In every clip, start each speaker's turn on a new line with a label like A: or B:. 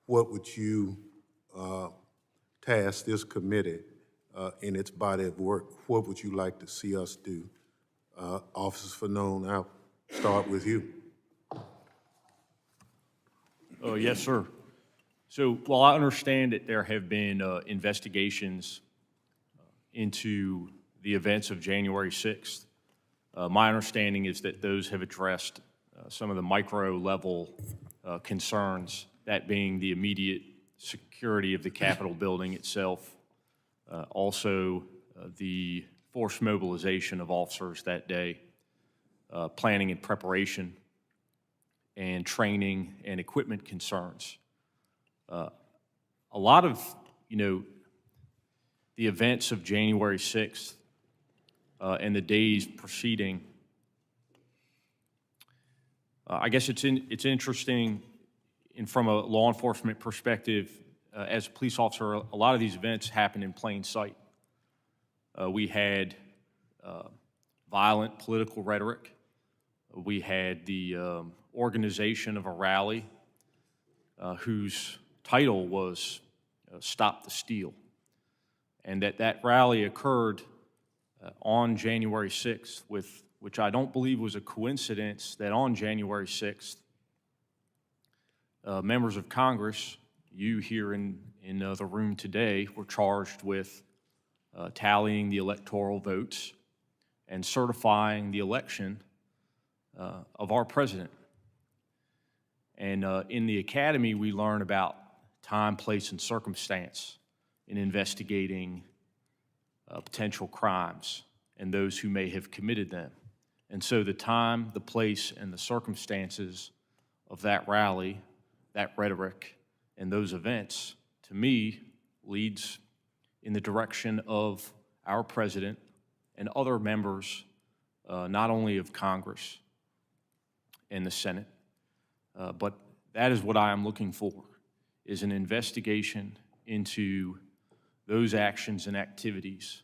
A: what would you task this committee in its body of work? What would you like to see us do? Officers Fanone, I'll start with you.
B: Yes, sir. So while I understand that there have been investigations into the events of January 6th, my understanding is that those have addressed some of the micro-level concerns, that being the immediate security of the Capitol building itself, also the forced mobilization of officers that day, planning and preparation, and training and equipment concerns. A lot of, the events of January 6th and the days preceding, I guess it's interesting, and from a law enforcement perspective, as a police officer, a lot of these events happen in plain sight. We had violent political rhetoric. We had the organization of a rally whose title was Stop the Steal, and that rally occurred on January 6th, which I don't believe was a coincidence that on January 6th, members of Congress, you here in the room today, were charged with tallying the electoral votes and certifying the election of our president. And in the academy, we learn about time, place, and circumstance in investigating potential crimes and those who may have committed them. And so the time, the place, and the circumstances of that rally, that rhetoric, and those events, to me, leads in the direction of our president and other members, not only of Congress and the Senate, but that is what I am looking for, is an investigation into those actions and activities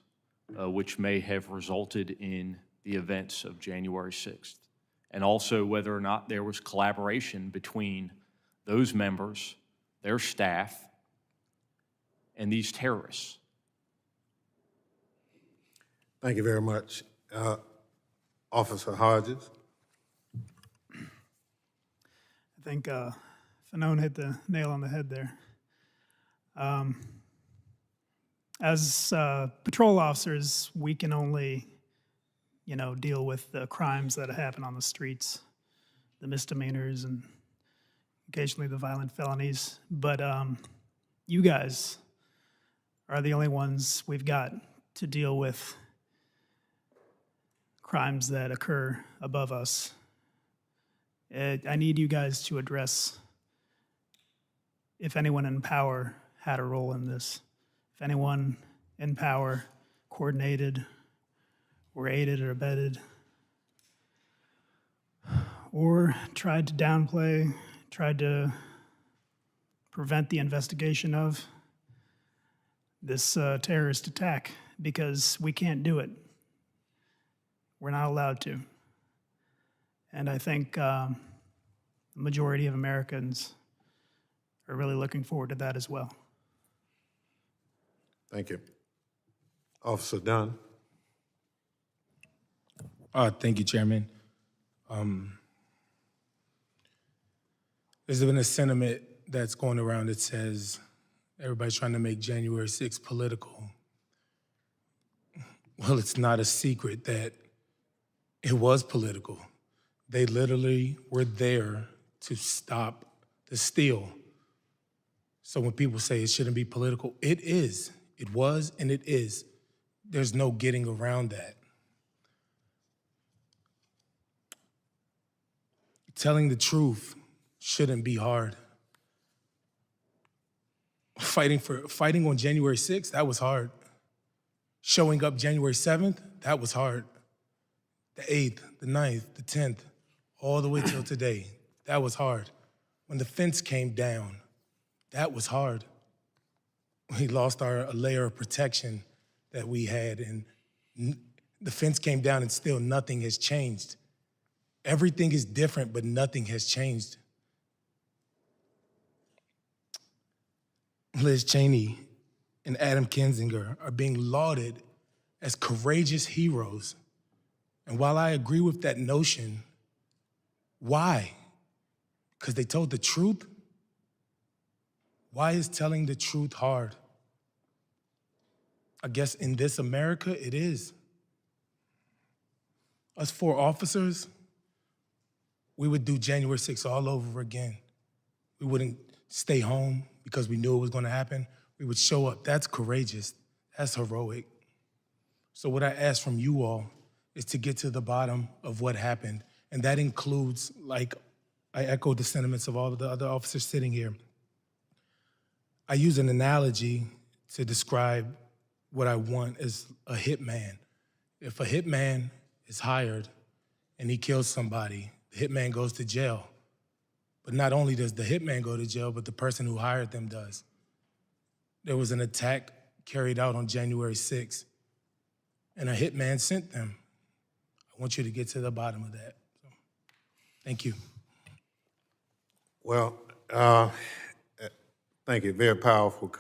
B: which may have resulted in the events of January 6th, and also whether or not there was collaboration between those members, their staff, and these terrorists.
A: Thank you very much. Officer Hodges.
C: I think Fanone hit the nail on the head there. As patrol officers, we can only, deal with the crimes that happen on the streets, the misdemeanors, and occasionally the violent felonies. But you guys are the only ones we've got to deal with crimes that occur above us. I need you guys to address if anyone in power had a role in this, if anyone in power coordinated or aided or abetted or tried to downplay, tried to prevent the investigation of this terrorist attack, because we can't do it. We're not allowed to. And I think the majority of Americans are really looking forward to that as well.
A: Thank you. Officer Dunn.
D: Thank you, Chairman. There's been a sentiment that's going around that says everybody's trying to make January 6th political. Well, it's not a secret that it was political. They literally were there to stop the steal. So when people say it shouldn't be political, it is. It was and it is. There's no getting around that. Telling the truth shouldn't be hard. Fighting on January 6th, that was hard. Showing up January 7th, that was hard. The 8th, the 9th, the 10th, all the way till today, that was hard. When the fence came down, that was hard. We lost a layer of protection that we had, and the fence came down and still nothing has changed. Everything is different, but nothing has changed. Liz Cheney and Adam Kinzinger are being lauded as courageous heroes. And while I agree with that notion, why? Because they told the truth? Why is telling the truth hard? I guess in this America, it is. Us 4 officers, we would do January 6th all over again. We wouldn't stay home because we knew it was going to happen. We would show up. That's courageous. That's heroic. So what I ask from you all is to get to the bottom of what happened. And that includes, like, I echo the sentiments of all of the other officers sitting here. I use an analogy to describe what I want as a hitman. If a hitman is hired and he kills somebody, the hitman goes to jail. But not only does the hitman go to jail, but the person who hired them does. There was an attack carried out on January 6th, and a hitman sent them. I want you to get to the bottom of that. So, thank you.
A: Well, thank you. Very powerful